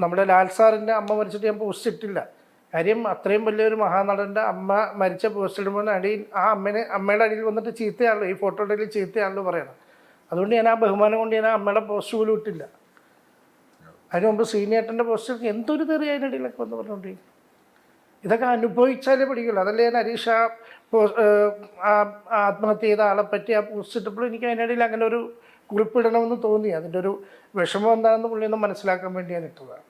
നമ്മുടെ ലാൽ സാറിൻ്റെ അമ്മ മരിച്ചിട്ട് ഞാൻ പോസ്റ്റ് ഇട്ടില്ല. കാര്യം അത്രയും വലിയൊരു മഹാനടൻ്റെ അമ്മ മരിച്ച പോസ്റ്റ് ഇടുമ്പോൾ അടിയിൽ ആ അമ്മയുടെ അടിയിൽ വന്നിട്ട് ചീത്തയാണല്ലോ, ഈ ഫോട്ടോയുടെ അടിയിൽ ചീത്തയാണല്ലോ പറയണം. അതുകൊണ്ട് ഞാൻ ആ ബഹുമാനം കൊണ്ട് ഞാൻ ആ അമ്മയുടെ പോസ്റ്റ് പോലും ഇട്ടില്ല. അതിന് മുമ്പ് സീനിയേട്ടൻ്റെ പോസ്റ്റ് എന്തൊരു തെറി അതിനിടയിലൊക്കെ വന്ന് പറഞ്ഞുകൊണ്ടിരിക്കും. ഇതൊക്കെ അനുഭവിച്ചാലേ പഠിക്കുള്ളൂ. അതല്ലേ ഞാൻ ഹരീഷ് ആത്മഹത്യ ചെയ്ത ആളെ പറ്റി ആ പോസ്റ്റ് ഇട്ടപ്പോൾ എനിക്ക് അതിനിടയിൽ അങ്ങനെ ഒരു കുറിപ്പിടണമെന്ന് തോന്നി. അതിൻ്റെ ഒരു വിഷമം എന്താണെന്ന് പുള്ളിയൊന്ന് മനസ്സിലാക്കാൻ വേണ്ടി ഞാൻ ഇട്ടതാണ്.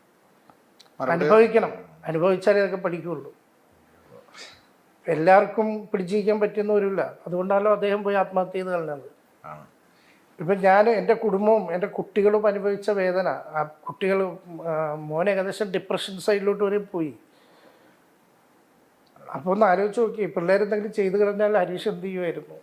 അനുഭവിക്കണം, അനുഭവിച്ചാലേ ഇതൊക്കെ പഠിക്കുകയുള്ളൂ. എല്ലാവർക്കും പിടിച്ചിരിക്കാൻ പറ്റുന്നവരില്ല. അതുകൊണ്ടാണല്ലോ അദ്ദേഹം പോയി ആത്മഹത്യ ചെയ്ത് കളഞ്ഞത്. ഇപ്പം ഞാൻ എൻ്റെ കുടുംബവും എൻ്റെ കുട്ടികളും അനുഭവിച്ച വേദന, ആ കുട്ടികൾ മോൻ ഏകദേശം ഡിപ്രഷൻ സൈഡിലോട്ട് വരെ പോയി. അപ്പോൾ ഒന്ന് ആലോചിച്ച് നോക്കി, പിള്ളേരെന്തെങ്കിലും ചെയ്ത് കഴിഞ്ഞാൽ ഹരീഷ് എന്ത് ചെയ്യുമായിരുന്നു?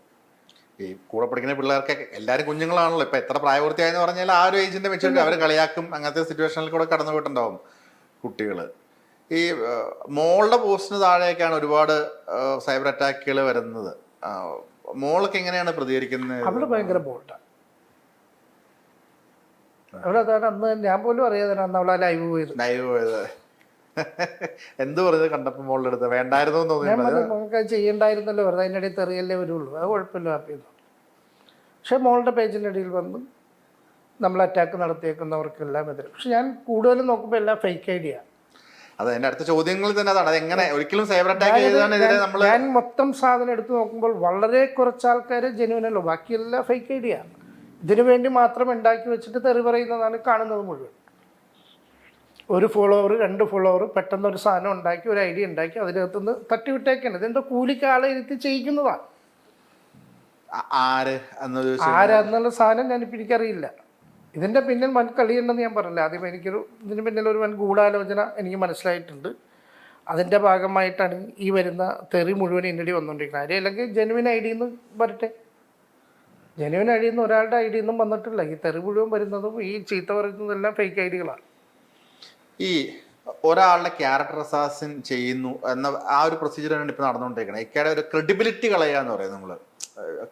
ഈ കൂടെ പഠിക്കുന്ന പിള്ളേർക്ക് എല്ലാവരും കുഞ്ഞുങ്ങളാണല്ലോ. ഇപ്പം എത്ര പ്രായപൂർത്തിയായെന്ന് പറഞ്ഞാൽ ആ ഒരു ഏജിൻ്റെ വെച്ചിട്ട് അവർ കളിയാക്കും. അങ്ങനത്തെ സിറ്റുവേഷനിൽ കൂടെ കടന്നു പോയിട്ടുണ്ടാവും കുട്ടികൾ. ഈ മോളുടെ പോസ്റ്റിന് താഴെയൊക്കെയാണ് ഒരുപാട് സൈബർ അറ്റാക്കുകൾ വരുന്നത്. മോളൊക്കെ എങ്ങനെയാണ് പ്രതികരിക്കുന്നത്? അവള് ഭയങ്കര ബോൾഡാണ്. അവളതാണ് അന്ന് ഞാൻ പോലും അറിയാതെ അന്ന് അവളാ ലൈവ് പോയത്. എന്ത് പറഞ്ഞത് കണ്ടപ്പോൾ മോളുടെ അടുത്ത് വേണ്ടായിരുന്നു നമുക്ക് ചെയ്യണ്ടായിരുന്നല്ലോ, വെറുതെ അതിനിടയിൽ തെറിയല്ലേ വരുള്ളൂ, അത് കുഴപ്പമില്ല ഹാപ്പിയെന്നു. പക്ഷെ മോളുടെ പേജിൻ്റെ ഇടയിൽ വന്ന് നമ്മൾ അറ്റാക്ക് നടത്തിയേക്കുന്നവർക്കെല്ലാം എതിരെ. പക്ഷെ ഞാൻ കൂടുതലും നോക്കുമ്പോൾ എല്ലാം ഫേക്ക് ഐഡിയ. അത് എൻ്റെ അടുത്ത ചോദ്യങ്ങളിൽ തന്നെ അതാണ്. അതെങ്ങനെ ഒരിക്കലും സൈബർ അറ്റാക്ക് ചെയ്തതിനെതിരെ നമ്മൾ ഞാൻ മൊത്തം സാധനം എടുത്ത് നോക്കുമ്പോൾ വളരെ കുറച്ച് ആൾക്കാർ ജെന്യുവനല്ലോ, ബാക്കിയെല്ലാം ഫേക്ക് ഐഡിയ. ഇതിനു വേണ്ടി മാത്രം ഉണ്ടാക്കി വെച്ചിട്ട് തെറി പറയുന്നതാണ് കാണുന്നത് മുഴുവൻ. ഒരു ഫോളോവർ 2 ഫോളോവർ പെട്ടെന്ന് ഒരു സാധനം ഉണ്ടാക്കി, ഒരു ഐഡിയ ഉണ്ടാക്കി അതിനകത്തുനിന്ന് തട്ടിവിട്ടേക്കാണ്. ഇതെന്തോ കൂലിക്ക് ആളെ ഇരുത്തി ചെയ്യിക്കുന്നതാണ്. ആരാന്നുള്ള സാധനം ഞാനിപ്പോൾ എനിക്കറിയില്ല. ഇതിൻ്റെ പിന്നിൽ വൻ കളിയുണ്ടെന്ന് ഞാൻ പറഞ്ഞില്ല. ആദ്യം ഇതിന് പിന്നിൽ ഒരു വൻ ഗൂഢാലോചന എനിക്ക് മനസ്സിലായിട്ടുണ്ട്. അതിൻ്റെ ഭാഗമായിട്ടാണ് ഈ വരുന്ന തെറി മുഴുവൻ ഇന്നടി വന്നുകൊണ്ടിരിക്കുന്നത്. ആരെയും അല്ലെങ്കിൽ ജെനുവിൻ ഐ ഡിയിൽ നിന്ന് വരട്ടെ. ജെനുവിൻ ഐ ഡിയിൽ നിന്ന് ഒരാളുടെ ഐ ഡിയിൽ നിന്നും വന്നിട്ടില്ല. ഈ തെറി മുഴുവൻ വരുന്നതും ഈ ചീത്ത പറയുന്നതെല്ലാം ഫേക്ക് ഐ ഡികളാണ്. ഈ ഒരാളുടെ ക്യാരക്ടർ അസാസിൻ ചെയ്യുന്നു എന്ന ആ ഒരു പ്രൊസീജിയറാണ് ഇപ്പോൾ നടന്നുകൊണ്ടിരിക്കുന്നത്. ഇക്കയുടെ ഒരു ക്രെഡിബിലിറ്റി കളയുക എന്ന് പറയുന്നത്. നമ്മൾ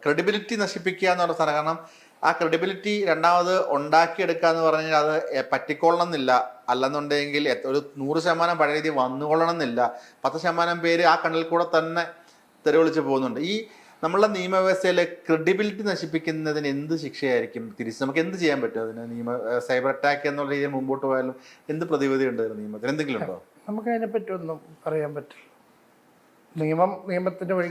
ക്രെഡിബിലിറ്റി നശിപ്പിക്കുക എന്ന് പറഞ്ഞ സാധനം. കാരണം ആ ക്രെഡിബിലിറ്റി രണ്ടാമത് ഉണ്ടാക്കിയെടുക്കുക എന്ന് പറഞ്ഞാൽ അത് പറ്റിക്കൊള്ളണം എന്നില്ല. അല്ലെന്നുണ്ടെങ്കിൽ ഒരു 100% പഴയ രീതി വന്നുകൊള്ളണം എന്നില്ല. 10% പേര് ആ കണ്ണിൽ കൂടെ തന്നെ തെരുവിളിച്ച് പോകുന്നുണ്ട്. ഈ നമ്മളുടെ നിയമവ്യവസ്ഥയിലെ ക്രെഡിബിലിറ്റി നശിപ്പിക്കുന്നതിന് എന്ത് ശിക്ഷയായിരിക്കും തിരിച്ച് നമുക്ക് എന്ത് ചെയ്യാൻ പറ്റും? അതിന് സൈബർ അറ്റാക്ക് എന്നുള്ള രീതിയിൽ മുമ്പോട്ട് പോയാലും എന്ത് പ്രതിവിധി ഉണ്ട് നിയമത്തിൽ? എന്തെങ്കിലും ഉണ്ടോ? നമുക്ക് അതിനെപ്പറ്റി ഒന്നും പറയാൻ പറ്റില്ല. നിയമത്തിന്റെ വഴി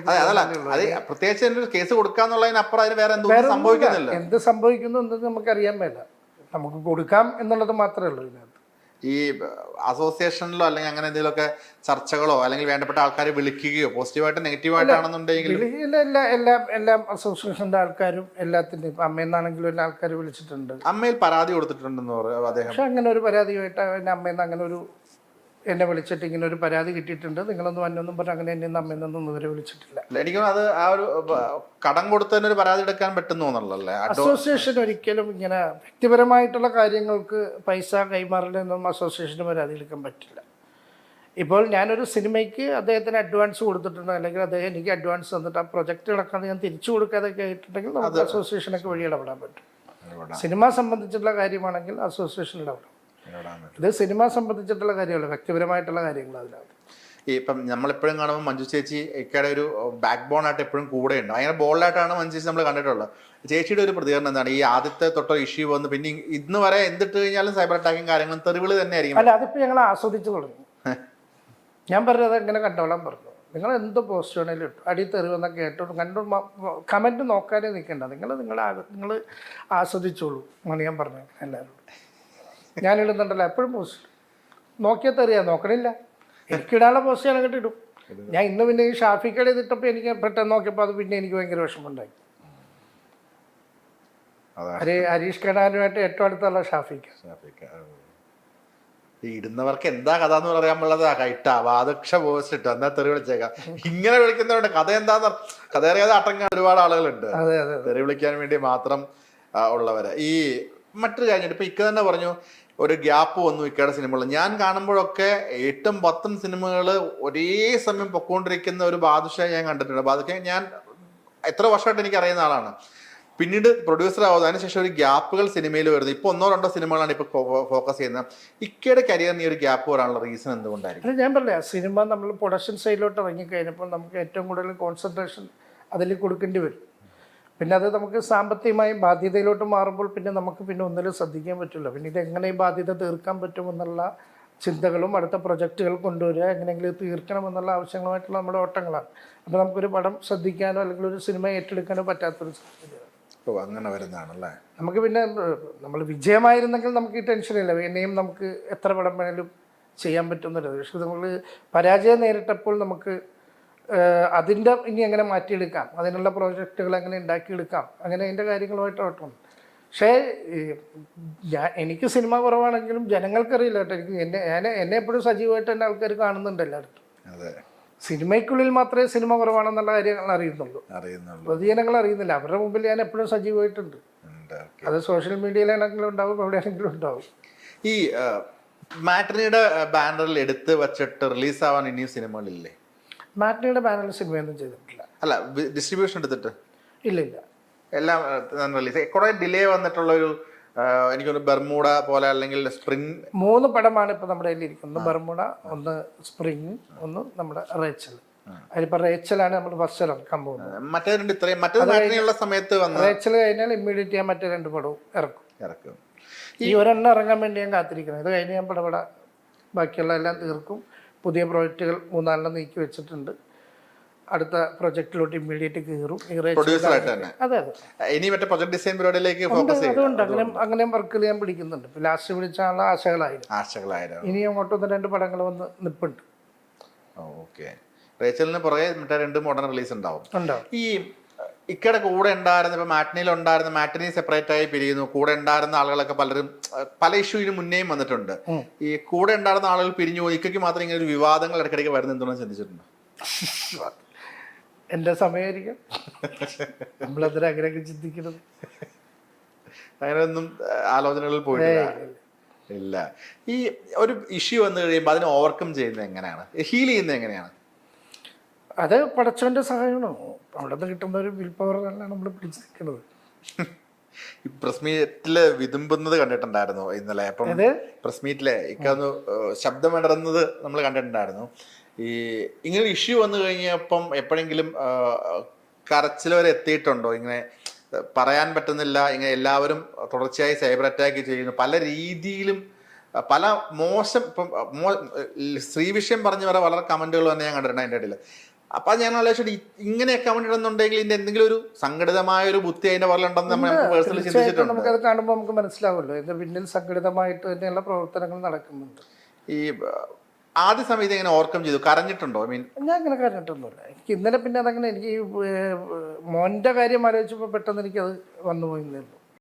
പ്രത്യേകിച്ച് കേസ് കൊടുക്കാന്നുള്ളതിനപ്പുറം അതിന് വേറെ എന്തും സംഭവിക്കുന്നില്ല. എന്ത് സംഭവിക്കുന്നു എന്നത് നമുക്കറിയാൻ മേല. നമുക്ക് കൊടുക്കാം എന്നുള്ളത് മാത്രമേ ഉള്ളൂ ഇതിനകത്ത്. ഈ അസോസിയേഷനിലോ അല്ലെങ്കിൽ അങ്ങനെ എന്തെങ്കിലുമൊക്കെ ചർച്ചകളോ അല്ലെങ്കിൽ വേണ്ടപ്പെട്ട ആൾക്കാരെ വിളിക്കുകയോ പോസിറ്റീവായിട്ട് നെഗറ്റീവായിട്ടാണെന്നുണ്ടെങ്കിൽ എല്ലാ അസോസിയേഷന്റെ ആൾക്കാരും എല്ലാത്തിൻ്റെയും അമ്മയെന്നാണെങ്കിലും എല്ലാ ആൾക്കാർ വിളിച്ചിട്ടുണ്ട്. അമ്മയിൽ പരാതി കൊടുത്തിട്ടുണ്ടെന്ന് പറയും അദ്ദേഹം. പക്ഷെ അങ്ങനെ ഒരു പരാതിയായിട്ട് എൻ്റെ അമ്മയെന്ന് അങ്ങനെ ഒരു എന്നെ വിളിച്ചിട്ട് ഇങ്ങനെ ഒരു പരാതി കിട്ടിയിട്ടുണ്ട്, നിങ്ങളൊന്നും വന്നൊന്നും പറഞ്ഞ് അങ്ങനെ എന്നെ അമ്മയെന്നൊന്നും ഇതുവരെ വിളിച്ചിട്ടില്ല. എനിക്കും അത് ആ ഒരു കടം കൊടുത്തതിന് ഒരു പരാതി എടുക്കാൻ പറ്റുന്നല്ലേ? അസോസിയേഷൻ ഒരിക്കലും ഇങ്ങനെ വ്യക്തിപരമായിട്ടുള്ള കാര്യങ്ങൾക്ക് പൈസ കൈമാറലൊന്നും അസോസിയേഷന് പരാതി എടുക്കാൻ പറ്റില്ല. ഇപ്പോൾ ഞാനൊരു സിനിമയ്ക്ക് അദ്ദേഹത്തിന് അഡ്വാൻസ് കൊടുത്തിട്ടുണ്ട്, അല്ലെങ്കിൽ അദ്ദേഹം എനിക്ക് അഡ്വാൻസ് തന്നിട്ട് ആ പ്രൊജക്റ്റ് നടക്കാതെ ഞാൻ തിരിച്ചു കൊടുക്കാതൊക്കെ ആയിട്ടുണ്ടെങ്കിൽ നമുക്ക് അസോസിയേഷനൊക്കെ വഴി ഇടപെടാൻ പറ്റും. സിനിമ സംബന്ധിച്ചിട്ടുള്ള കാര്യമാണെങ്കിൽ അസോസിയേഷൻ ഇടപെടാം. ഇത് സിനിമ സംബന്ധിച്ചിട്ടുള്ള കാര്യമല്ല, വ്യക്തിപരമായിട്ടുള്ള കാര്യങ്ങൾ അതിനകത്ത്. ഇപ്പം നമ്മളെപ്പോഴും കാണുമ്പോൾ മഞ്ജു ചേച്ചി ഇക്കയുടെ ഒരു ബാക്ക് ബോൺ ആയിട്ട് എപ്പോഴും കൂടെ ഉണ്ട്. ഭയങ്കര ബോൾഡായിട്ടാണ് മഞ്ജു ചേച്ചി നമ്മൾ കണ്ടിട്ടുള്ളത്. ചേച്ചിയുടെ ഒരു പ്രതികരണം എന്താണ്? ഈ ആദ്യത്തെ തൊട്ടോ ഇഷ്യൂ വന്ന് പിന്നെ ഇന്ന് വരെ എന്തിട്ട് കഴിഞ്ഞാലും സൈബർ അറ്റാക്കും കാര്യങ്ങളും തെറിവിളി തന്നെ ആയിരിക്കും. അല്ല, അതിപ്പോൾ ഞങ്ങൾ ആസ്വദിച്ചു തുടങ്ങി. ഞാൻ പറഞ്ഞത് എങ്ങനെ കണ്ടോളാൻ പറഞ്ഞു. നിങ്ങൾ എന്ത് പോസ്റ്റ് വേണേലും ഇട്ടു, അടി തെറിവെന്നൊക്കെ കേട്ടോളൂ, കണ്ടു കമൻറ്റ് നോക്കാനേ നിൽക്കണ്ട. നിങ്ങൾ ആസ്വദിച്ചോളൂ എന്നാണ് ഞാൻ പറഞ്ഞത് എല്ലാവരോടും. ഞാനിടുന്നുണ്ടല്ലോ എപ്പോഴും പോസ്റ്റ്, നോക്കിയാൽ തെറിയാ, നോക്കണില്ല. എനിക്കിടാനുള്ള പോസ്റ്റ് ഞാൻ അങ്ങോട്ട് ഇടും. ഞാൻ ഇന്ന് പിന്നെ ഈ ഷാഫിക്കടെ ഇതിട്ടപ്പോൾ എനിക്ക് പെട്ടെന്ന് നോക്കിയപ്പോൾ അത് പിന്നെ എനിക്ക് ഭയങ്കര വിഷമമുണ്ടായി. ഹരീഷ് കടാനുമായിട്ട് ഏറ്റവും അടുത്തുള്ള ഷാഫിക്ക. ഇടുന്നവർക്ക് എന്താ കഥ എന്ന് പറയാൻ പാടുള്ളത്? ഇട്ടാ വാദക്ഷ പോസ്റ്റ് ഇട്ടു, എന്താ തെറി വിളിച്ചേക്കാം. ഇങ്ങനെ വിളിക്കുന്നവരുണ്ട്. കഥ എന്താന്ന് കഥ അറിയാതെ അടങ്ങാൻ ഒരുപാട് ആളുകളുണ്ട്, തെറി വിളിക്കാൻ വേണ്ടി മാത്രം ഉള്ളവര്. ഈ മറ്റൊരു കാര്യം, ഇപ്പൊ ഇക്ക തന്നെ പറഞ്ഞു ഒരു ഗ്യാപ്പ് വന്നു ഇക്കയുടെ സിനിമകൾ. ഞാൻ കാണുമ്പോഴൊക്കെ 8ഉം 10ഉം സിനിമകൾ ഒരേ സമയം പൊക്കോണ്ടിരിക്കുന്ന ഒരു ബാദുഷ ഞാൻ കണ്ടിട്ടുണ്ട്. ബാദുഷ ഞാൻ എത്ര വർഷമായിട്ട് എനിക്ക് അറിയുന്ന ആളാണ്. പിന്നീട് പ്രൊഡ്യൂസർ ആവുന്നത് അതിനുശേഷം ഒരു ഗ്യാപ്പുകൾ സിനിമയിൽ വരുന്നത് ഇപ്പൊ 1-2 സിനിമകളാണ് ഇപ്പൊ ഫോക്കസ് ചെയ്യുന്നത്. ഇക്കയുടെ കരിയറിന് ഈ ഒരു ഗ്യാപ്പ് വരാനുള്ള റീസൺ എന്തുകൊണ്ടായിരിക്കും? അല്ല, ഞാൻ പറഞ്ഞില്ല, സിനിമ നമ്മൾ പ്രൊഡക്ഷൻ സൈഡിലോട്ട് ഇറങ്ങിക്കഴിഞ്ഞപ്പോൾ നമുക്ക് ഏറ്റവും കൂടുതൽ കോൺസെൻട്രേഷൻ അതിൽ കൊടുക്കേണ്ടി വരും. പിന്നെ അത് നമുക്ക് സാമ്പത്തികമായി ബാധ്യതയിലോട്ട് മാറുമ്പോൾ പിന്നെ നമുക്ക് പിന്നെ ഒന്നിലും ശ്രദ്ധിക്കാൻ പറ്റില്ല. പിന്നെ ഇതെങ്ങനെ ഈ ബാധ്യത തീർക്കാൻ പറ്റുമെന്നുള്ള ചിന്തകളും അടുത്ത പ്രൊജക്റ്റുകൾ കൊണ്ടുവരിക, എങ്ങനെയെങ്കിലും തീർക്കണമെന്നുള്ള ആവശ്യങ്ങളുമായിട്ടുള്ള നമ്മുടെ ഓട്ടങ്ങളാണ്. അപ്പോൾ നമുക്കൊരു പടം ശ്രദ്ധിക്കാനോ അല്ലെങ്കിൽ ഒരു സിനിമ ഏറ്റെടുക്കാനോ പറ്റാത്തൊരു സാഹചര്യം. ഓ, അങ്ങനെ വരുന്നതാണല്ലേ. നമുക്ക് പിന്നെ നമ്മൾ വിജയമായിരുന്നെങ്കിൽ നമുക്ക് ഈ ടെൻഷനില്ല, പിന്നെയും നമുക്ക് എത്ര പടം വേണേലും ചെയ്യാൻ പറ്റുന്നില്ല. പക്ഷെ നമ്മൾ പരാജയം നേരിട്ടപ്പോൾ നമുക്ക് അതിൻ്റെ ഇനി എങ്ങനെ മാറ്റിയെടുക്കാം, അതിനുള്ള പ്രോജക്റ്റുകൾ എങ്ങനെ ഉണ്ടാക്കിയെടുക്കാം, അങ്ങനെ അതിൻ്റെ കാര്യങ്ങളുമായിട്ട് ഓട്ടം. പക്ഷേ എനിക്ക് സിനിമ കുറവാണെങ്കിലും ജനങ്ങൾക്കറിയില്ല കേട്ടോ. എന്നെ എപ്പോഴും സജീവമായിട്ട് തന്നെ ആൾക്കാർ കാണുന്നുണ്ട് എല്ലായിടത്തും. സിനിമയ്ക്കുള്ളിൽ മാത്രമേ സിനിമ കുറവാണെന്നുള്ള കാര്യങ്ങൾ അറിയുന്നുള്ളൂ, പൊതുജനങ്ങൾ അറിയുന്നില്ല. അവരുടെ മുമ്പിൽ ഞാൻ എപ്പോഴും സജീവമായിട്ടുണ്ട്. അത് സോഷ്യൽ മീഡിയയിലാണെങ്കിലും ഉണ്ടാവും, എവിടെയാണെങ്കിലും ഉണ്ടാവും. ഈ മാറ്റനിയുടെ ബാനറിൽ എടുത്ത് വെച്ചിട്ട് റിലീസാവാൻ ഇനിയും സിനിമകളില്ലേ? മാറ്റനിയുടെ ബാനറിൽ സിനിമയൊന്നും ചെയ്തിട്ടില്ല. അല്ല, ഡിസ്ട്രിബ്യൂഷൻ എടുത്തിട്ട് ഇല്ല ഇല്ല, എല്ലാം റിലീസ്. കുറെ ഡിലേ വന്നിട്ടുള്ള ഒരു എനിക്കൊന്ന് ബർമൂഡ പോലെ അല്ലെങ്കിൽ സ്പ്രിംഗ് 3 പടമാണ് ഇപ്പൊ നമ്മുടെ കയ്യിൽ ഇരിക്കുന്നത്. ഒന്ന് ബർമൂഡ, ഒന്ന് സ്പ്രിംഗ്, ഒന്ന് നമ്മുടെ റേച്ചൽ. അതിലിപ്പോ റേച്ചലാണ് നമ്മൾ ഫസ്റ്റ് ഇറക്കാൻ പോകുന്നത്. മറ്റേ രണ്ട് ഇത്രയും മറ്റേ സമയത്ത് റേച്ചൽ കഴിഞ്ഞാൽ ഇമ്മീഡിയറ്റ് ഞാൻ മറ്റേ 2 പടവും ഇറക്കും. ഈ ഒരെണ്ണം ഇറങ്ങാൻ വേണ്ടി ഞാൻ കാത്തിരിക്കുന്നത്. ഇത് കഴിഞ്ഞ് ഞാൻ പടപട ബാക്കിയുള്ള എല്ലാം തീർക്കും. പുതിയ പ്രോജക്റ്റുകൾ 3-4 നീക്കി വെച്ചിട്ടുണ്ട്. അടുത്ത പ്രൊജക്റ്റിലോട്ട് ഇമ്മീഡിയറ്റ് കയറും. അതെ അതെ, ഇനി മറ്റേ പ്രൊജക്ട് ഡിസൈൻ പരിപാടിയിലേക്ക് ഫോക്കസ് അതുകൊണ്ട് അങ്ങനെ വർക്കുകൾ ഞാൻ പിടിക്കുന്നുണ്ട്. ലാസ്റ്റ് പിടിച്ചാലുള്ള ആശകളായിരുന്നു. ഇനി അങ്ങോട്ട് 1-2 പടങ്ങൾ വന്ന് നിൽപ്പുണ്ട്. ഓക്കെ. റേച്ചലിന് പുറകെ മറ്റേ 2 മോഡേൺ റിലീസ് ഉണ്ടാവും. ഈ ഇക്കയുടെ കൂടെ ഉണ്ടായിരുന്ന ഇപ്പൊ മാറ്റിനി സെപ്പറേറ്റ് ആയി പിരിയുന്നു. കൂടെ ഉണ്ടായിരുന്ന ആളുകളൊക്കെ പലരും പല ഇഷ്യൂവിന് മുന്നേയും വന്നിട്ടുണ്ട്. ഈ കൂടെ ഉണ്ടായിരുന്ന ആളുകൾ പിരിഞ്ഞു പോയി, ഇക്കയ്ക്ക് മാത്രം ഇങ്ങനെ ഒരു വിവാദങ്ങൾ ഇടയ്ക്കിടയ്ക്ക് വരുന്ന എന്തുകൊണ്ടാണ് ചിന്തിച്ചിട്ടുണ്ടോ? എൻ്റെ സമയമായിരിക്കും, നമ്മളതിന് അങ്ങനെയൊക്കെ ചിന്തിക്കുന്നത്. അങ്ങനെയൊന്നും ആലോചനകളിൽ പോയിട്ടില്ല. ഇല്ല. ഈ ഒരു ഇഷ്യൂ വന്നു കഴിയുമ്പോൾ അതിനെ ഓവർകം ചെയ്യുന്നത് എങ്ങനെയാണ്, ഹീൽ ചെയ്യുന്നത് എങ്ങനെയാണ്? അത് പടച്ചവൻ്റെ സഹായമാണോ, അവിടെ നിന്ന് കിട്ടുന്ന ഒരു വിൽ പവർ തന്നെയാണ് നമ്മൾ പിടിച്ചു നിൽക്കുന്നത്. ഈ പ്രസ് മീറ്റില് വിതുമ്പുന്നത് കണ്ടിട്ടുണ്ടായിരുന്നു ഇന്നലെ. അപ്പം പ്രസ് മീറ്റിലെ ഇക്കൊന്ന് ശബ്ദം ഇടറുന്നത് നമ്മൾ കണ്ടിട്ടുണ്ടായിരുന്നു. ഈ ഇങ്ങനെ ഇഷ്യൂ വന്നു കഴിഞ്ഞപ്പം എപ്പോഴെങ്കിലും കരച്ചിൽ വരെ എത്തിയിട്ടുണ്ടോ? ഇങ്ങനെ പറയാൻ പറ്റുന്നില്ല, ഇങ്ങനെ എല്ലാവരും തുടർച്ചയായി സൈബർ അറ്റാക്ക് ചെയ്യുന്നു, പല രീതിയിലും പല മോശം, ഇപ്പം സ്ത്രീ വിഷയം പറഞ്ഞ് വരെ വളരെ കമന്റുകൾ തന്നെ ഞാൻ കണ്ടിട്ടുണ്ട് അതിൻ്റെ ഇടയിൽ. അപ്പൊ ഞാൻ ആലോചിച്ചിട്ട് ഇങ്ങനെ കമന്റ് ഇടുന്നുണ്ടെങ്കിൽ ഇതിന്റെ എന്തെങ്കിലും ഒരു സംഘടിതമായ ഒരു ബുദ്ധി അതിന്റെ പുറകിലുണ്ടെന്ന് നമ്മൾ പേഴ്സണലി ചിന്തിച്ചിട്ടുണ്ട്. നമുക്കത് കാണുമ്പോൾ നമുക്ക് മനസ്സിലാവുമല്ലോ, ഇതിന്റെ പിന്നിൽ സംഘടിതമായിട്ട് തന്നെയുള്ള പ്രവർത്തനങ്ങൾ നടക്കുന്നുണ്ട്. ഈ ആദ്യ സമയത്ത് എങ്ങനെ ഓവർകം ചെയ്തു? കരഞ്ഞിട്ടുണ്ടോ? ഞാൻ അങ്ങനെ കരഞ്ഞിട്ടൊന്നുമില്ല. എനിക്ക് ഇന്നലെ പിന്നെ അതങ്ങനെ എനിക്ക് മോൻ്റെ കാര്യം ആലോചിച്ചപ്പോൾ പെട്ടെന്ന് എനിക്കത് വന്നു പോയിരുന്നുള്ളൂ.